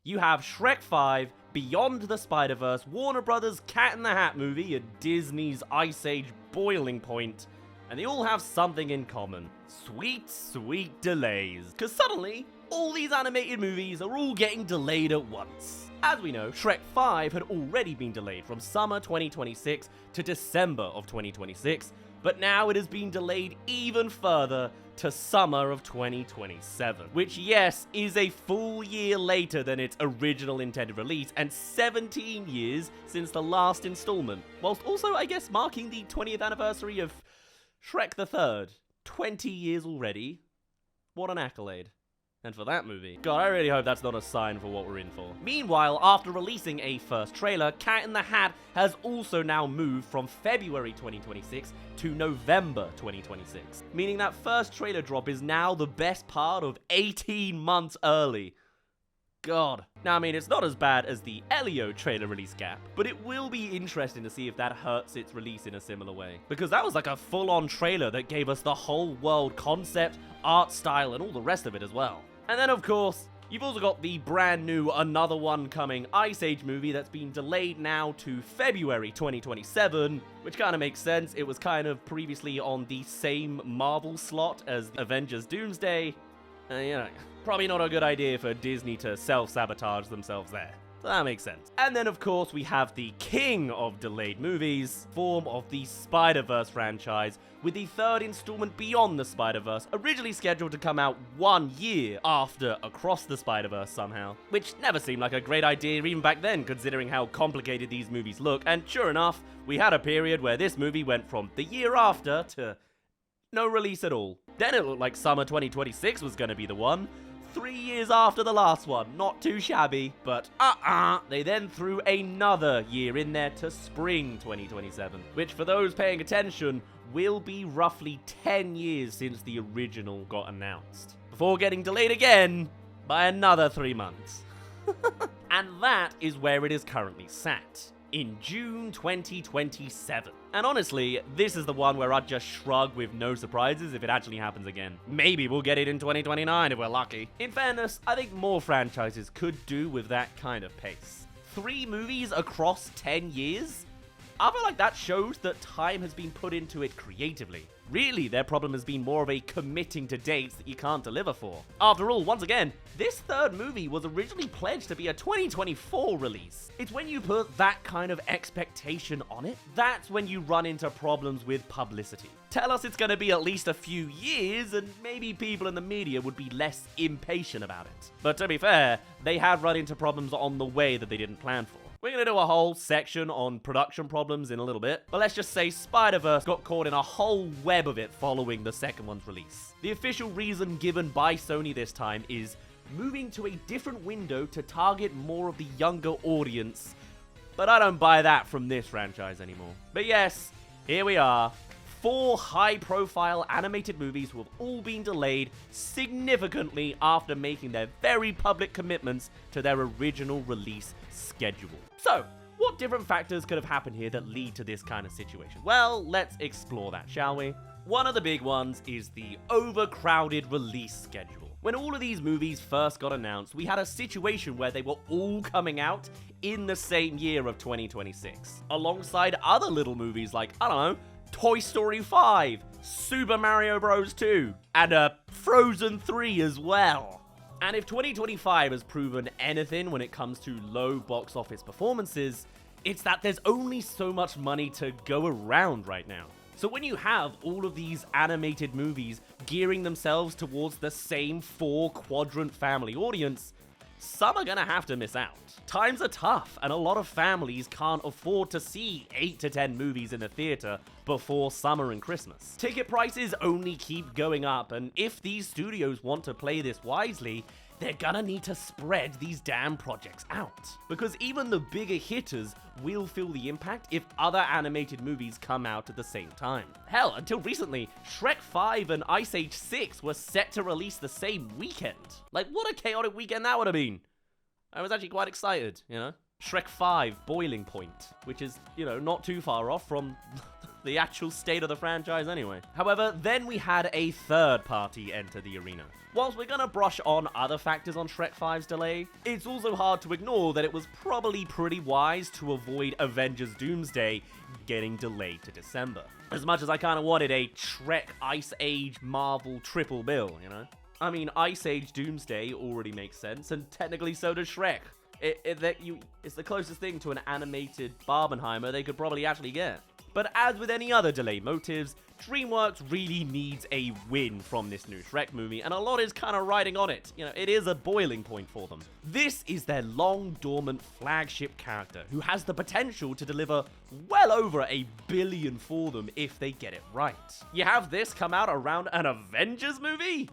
You have Shrek 5, Beyond the Spider-Verse, Warner Brothers' Cat in the Hat movie, and Disney's Ice Age boiling point, and they all have something in common. Sweet, sweet delays. Because suddenly, all these animated movies are all getting delayed at once. As we know, Shrek 5 had already been delayed from summer 2026 to December of 2026, but now it has been delayed even further to summer of 2027, which, yes, is a full year later than its original intended release, and 17 years since the last installment, whilst also, I guess, marking the 20th anniversary of Shrek the Third. 20 years already. What an accolade. And for that movie, God, I really hope that's not a sign for what we're in for. Meanwhile, after releasing a first trailer, Cat in the Hat has also now moved from February 2026 to November 2026, meaning that first trailer drop is now the best part of 18 months early. God. Now, I mean, it's not as bad as the Elio trailer release gap, but it will be interesting to see if that hurts its release in a similar way. Because that was like a full-on trailer that gave us the whole world concept, art style, and all the rest of it as well. And then, of course, you've also got the brand new Another One Coming Ice Age movie that's been delayed now to February 2027, which kind of makes sense. It was kind of previously on the same Marvel slot as Avengers Doomsday. You know, probably not a good idea for Disney to self-sabotage themselves there. So that makes sense. And then, of course, we have the king of delayed movies, form of the Spider-Verse franchise, with the third installment Beyond the Spider-Verse originally scheduled to come out 1 year after Across the Spider-Verse somehow, which never seemed like a great idea even back then, considering how complicated these movies look. And sure enough, we had a period where this movie went from the year after to no release at all. Then it looked like summer 2026 was going to be the one. 3 years after the last one, not too shabby, but they then threw another year in there to spring 2027, which for those paying attention will be roughly 10 years since the original got announced, before getting delayed again by another 3 months. And that is where it is currently sat, in June 2027. And honestly, this is the one where I'd just shrug with no surprises if it actually happens again. Maybe we'll get it in 2029 if we're lucky. In fairness, I think more franchises could do with that kind of pace. 3 movies across 10 years? I feel like that shows that time has been put into it creatively. Really, their problem has been more of a committing to dates that you can't deliver for. After all, once again, this third movie was originally pledged to be a 2024 release. It's when you put that kind of expectation on it, that's when you run into problems with publicity. Tell us it's going to be at least a few years, and maybe people in the media would be less impatient about it. But to be fair, they have run into problems on the way that they didn't plan for. We're going to do a whole section on production problems in a little bit, but let's just say Spider-Verse got caught in a whole web of it following the second one's release. The official reason given by Sony this time is moving to a different window to target more of the younger audience, but I don't buy that from this franchise anymore. But yes, here we are. 4 high-profile animated movies who have all been delayed significantly after making their very public commitments to their original release schedule. So, what different factors could have happened here that lead to this kind of situation? Well, let's explore that, shall we? One of the big ones is the overcrowded release schedule. When all of these movies first got announced, we had a situation where they were all coming out in the same year of 2026, alongside other little movies like, I don't know, Toy Story 5, Super Mario Bros. 2, and Frozen 3 as well. And if 2025 has proven anything when it comes to low box office performances, it's that there's only so much money to go around right now. So when you have all of these animated movies gearing themselves towards the same 4-quadrant family audience, some are gonna have to miss out. Times are tough, and a lot of families can't afford to see 8 to 10 movies in the theater before summer and Christmas. Ticket prices only keep going up, and if these studios want to play this wisely, they're gonna need to spread these damn projects out. Because even the bigger hitters will feel the impact if other animated movies come out at the same time. Hell, until recently, Shrek 5 and Ice Age 6 were set to release the same weekend. Like, what a chaotic weekend that would have been. I was actually quite excited, you know? Shrek 5 Boiling Point, which is, you know, not too far off from the actual state of the franchise anyway. However, then we had a third party enter the arena. Whilst we're gonna brush on other factors on Shrek 5's delay, it's also hard to ignore that it was probably pretty wise to avoid Avengers Doomsday getting delayed to December. As much as I kinda wanted a Shrek Ice Age Marvel triple bill, you know? I mean, Ice Age Doomsday already makes sense, and technically so does Shrek. It's the closest thing to an animated Barbenheimer they could probably actually get. But as with any other delay motives, DreamWorks really needs a win from this new Shrek movie, and a lot is kind of riding on it. You know, it is a boiling point for them. This is their long-dormant flagship character, who has the potential to deliver well over $1 billion for them if they get it right. You have this come out around an Avengers movie?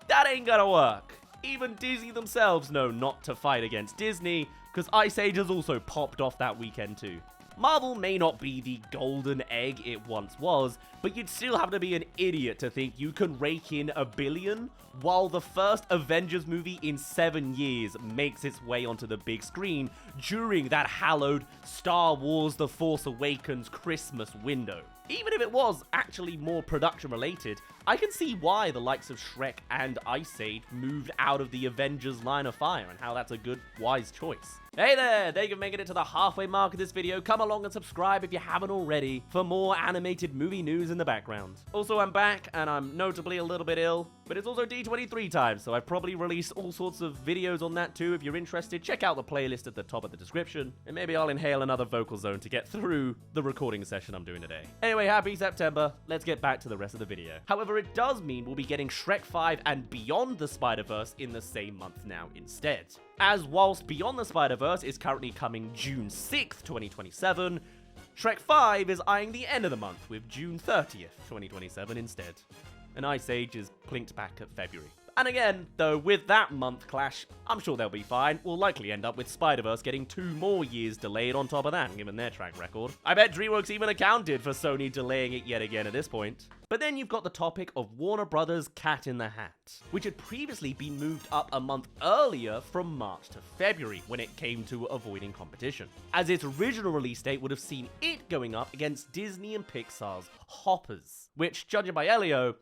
That ain't gonna work. Even Disney themselves know not to fight against Disney, because Ice Age has also popped off that weekend too. Marvel may not be the golden egg it once was, but you'd still have to be an idiot to think you can rake in $1 billion while the first Avengers movie in 7 years makes its way onto the big screen during that hallowed Star Wars The Force Awakens Christmas window. Even if it was actually more production related, I can see why the likes of Shrek and Ice Age moved out of the Avengers line of fire, and how that's a good, wise choice. Hey there, thank you for making it to the halfway mark of this video. Come along and subscribe if you haven't already for more animated movie news in the background. Also, I'm back, and I'm notably a little bit ill, but it's also D23 time, so I've probably released all sorts of videos on that too. If you're interested, check out the playlist at the top of the description, and maybe I'll inhale another vocal zone to get through the recording session I'm doing today. Anyway, happy September. Let's get back to the rest of the video. However, it does mean we'll be getting Shrek 5 and Beyond the Spider-Verse in the same month now instead. As whilst Beyond the Spider-Verse is currently coming June 6th, 2027, Shrek 5 is eyeing the end of the month with June 30th, 2027 instead. And Ice Age is plinked back at February. And again, though, with that month clash, I'm sure they'll be fine. We'll likely end up with Spider-Verse getting 2 more years delayed on top of that, given their track record. I bet DreamWorks even accounted for Sony delaying it yet again at this point. But then you've got the topic of Warner Brothers' Cat in the Hat, which had previously been moved up a month earlier from March to February when it came to avoiding competition, as its original release date would have seen it going up against Disney and Pixar's Hoppers, which, judging by Elio,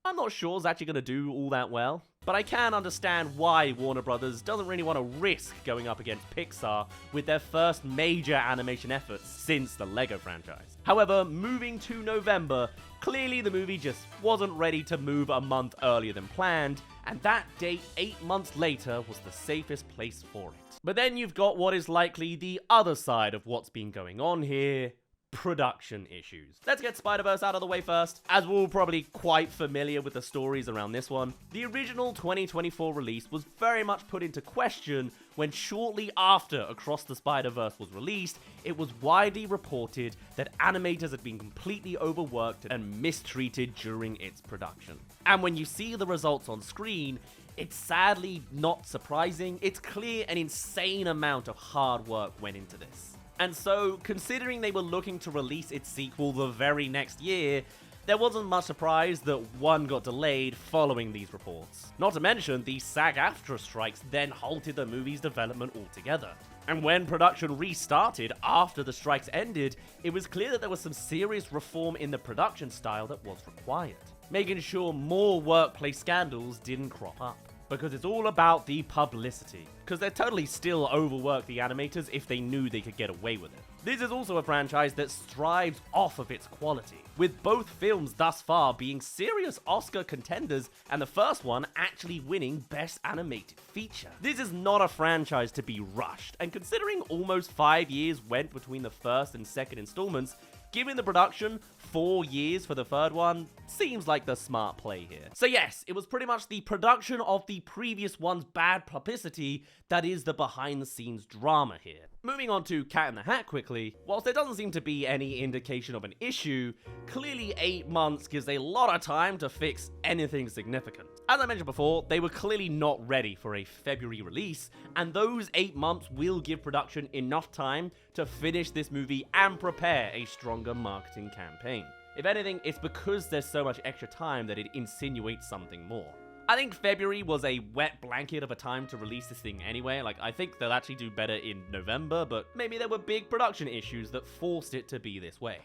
I'm not sure is actually going to do all that well. But I can understand why Warner Brothers doesn't really want to risk going up against Pixar with their first major animation efforts since the Lego franchise. However, moving to November, clearly the movie just wasn't ready to move a month earlier than planned, and that date 8 months later was the safest place for it. But then you've got what is likely the other side of what's been going on here: production issues. Let's get Spider-Verse out of the way first, as we're all probably quite familiar with the stories around this one. The original 2024 release was very much put into question when shortly after Across the Spider-Verse was released, it was widely reported that animators had been completely overworked and mistreated during its production. And when you see the results on screen, it's sadly not surprising. It's clear an insane amount of hard work went into this. And so, considering they were looking to release its sequel the very next year, there wasn't much surprise that one got delayed following these reports. Not to mention, the SAG-AFTRA strikes then halted the movie's development altogether. And when production restarted after the strikes ended, it was clear that there was some serious reform in the production style that was required, making sure more workplace scandals didn't crop up. Because it's all about the publicity. Because they'd totally still overwork the animators if they knew they could get away with it. This is also a franchise that strives off of its quality, with both films thus far being serious Oscar contenders and the first one actually winning Best Animated Feature. This is not a franchise to be rushed, and considering almost 5 years went between the first and second installments, giving the production 4 years for the third one seems like the smart play here. So yes, it was pretty much the production of the previous one's bad publicity that is the behind-the-scenes drama here. Moving on to Cat in the Hat quickly, whilst there doesn't seem to be any indication of an issue, clearly 8 months gives a lot of time to fix anything significant. As I mentioned before, they were clearly not ready for a February release, and those 8 months will give production enough time to finish this movie and prepare a stronger marketing campaign. If anything, it's because there's so much extra time that it insinuates something more. I think February was a wet blanket of a time to release this thing anyway. Like, I think they'll actually do better in November, but maybe there were big production issues that forced it to be this way.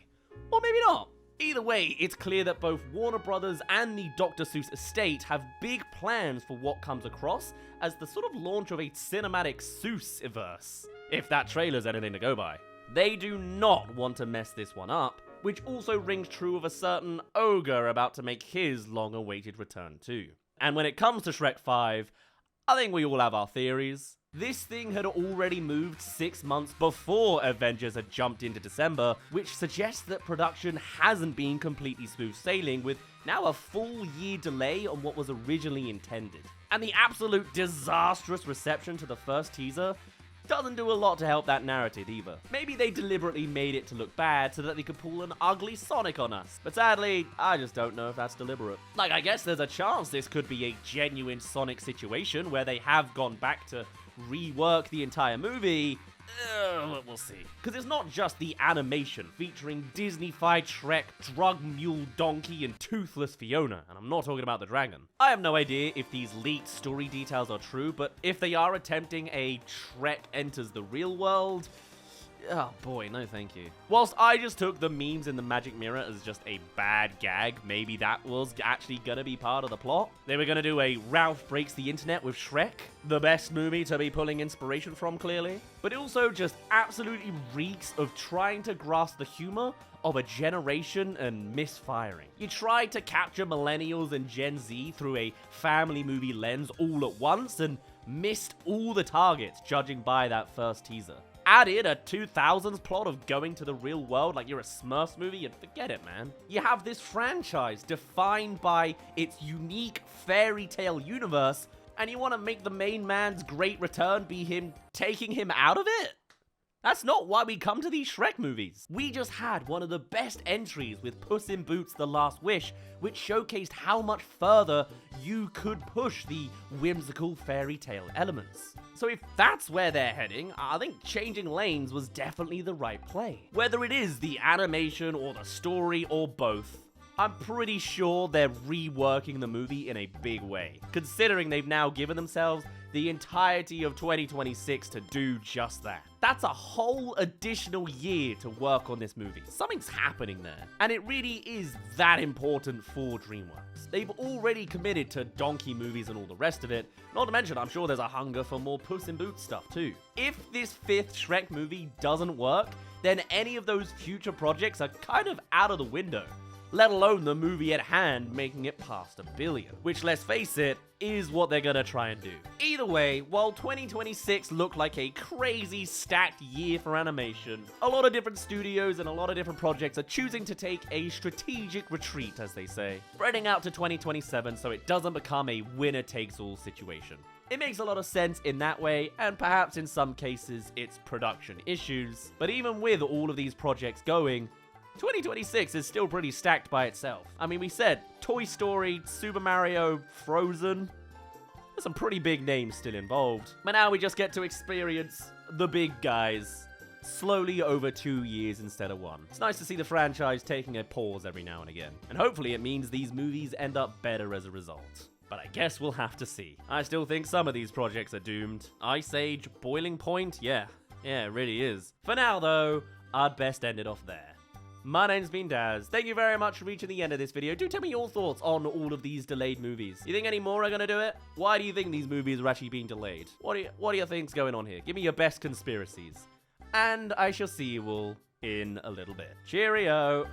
Or maybe not. Either way, it's clear that both Warner Brothers and the Dr. Seuss estate have big plans for what comes across as the sort of launch of a cinematic Seuss-iverse, if that trailer's anything to go by. They do not want to mess this one up, which also rings true of a certain ogre about to make his long-awaited return too. And when it comes to Shrek 5, I think we all have our theories. This thing had already moved 6 months before Avengers had jumped into December, which suggests that production hasn't been completely smooth sailing, with now a full year delay on what was originally intended. And the absolute disastrous reception to the first teaser doesn't do a lot to help that narrative either. Maybe they deliberately made it to look bad so that they could pull an ugly Sonic on us. But sadly, I just don't know if that's deliberate. Like, I guess there's a chance this could be a genuine Sonic situation where they have gone back to rework the entire movie. We'll see. Because it's not just the animation featuring Disney-fied Shrek, drug mule donkey, and toothless Fiona, and I'm not talking about the dragon. I have no idea if these leaked story details are true, but if they are attempting a Shrek enters the real world, oh boy, no thank you. Whilst I just took the memes in the Magic Mirror as just a bad gag, maybe that was actually gonna be part of the plot. They were gonna do a Ralph Breaks the Internet with Shrek, the best movie to be pulling inspiration from, clearly. But it also just absolutely reeks of trying to grasp the humor of a generation and misfiring. You tried to capture millennials and Gen Z through a family movie lens all at once and missed all the targets, judging by that first teaser. Added a 2000s plot of going to the real world like you're a Smurfs movie and forget it, man. You have this franchise defined by its unique fairy tale universe, and you want to make the main man's great return be him taking him out of it? That's not why we come to these Shrek movies. We just had one of the best entries with Puss in Boots: The Last Wish, which showcased how much further you could push the whimsical fairy tale elements. So if that's where they're heading, I think changing lanes was definitely the right play. Whether it is the animation or the story or both, I'm pretty sure they're reworking the movie in a big way, considering they've now given themselves the entirety of 2026 to do just that. That's a whole additional year to work on this movie. Something's happening there, and it really is that important for DreamWorks. They've already committed to donkey movies and all the rest of it, not to mention I'm sure there's a hunger for more Puss in Boots stuff too. If this 5th Shrek movie doesn't work, then any of those future projects are kind of out of the window, let alone the movie at hand making it past $1 billion, which, let's face it, is what they're gonna try and do. Either way, while 2026 looked like a crazy stacked year for animation, a lot of different studios and a lot of different projects are choosing to take a strategic retreat, as they say, spreading out to 2027 so it doesn't become a winner-takes-all situation. It makes a lot of sense in that way, and perhaps in some cases it's production issues, but even with all of these projects going, 2026 is still pretty stacked by itself. I mean, we said Toy Story, Super Mario, Frozen. There's some pretty big names still involved. But now we just get to experience the big guys slowly over 2 years instead of 1. It's nice to see the franchise taking a pause every now and again. And hopefully it means these movies end up better as a result. But I guess we'll have to see. I still think some of these projects are doomed. Ice Age, Boiling Point, yeah, it really is. For now though, I'd best end it off there. My name's been Daz. Thank you very much for reaching the end of this video. Do tell me your thoughts on all of these delayed movies. You think any more are gonna do it? Why do you think these movies are actually being delayed? What do you think's going on here? Give me your best conspiracies. And I shall see you all in a little bit. Cheerio!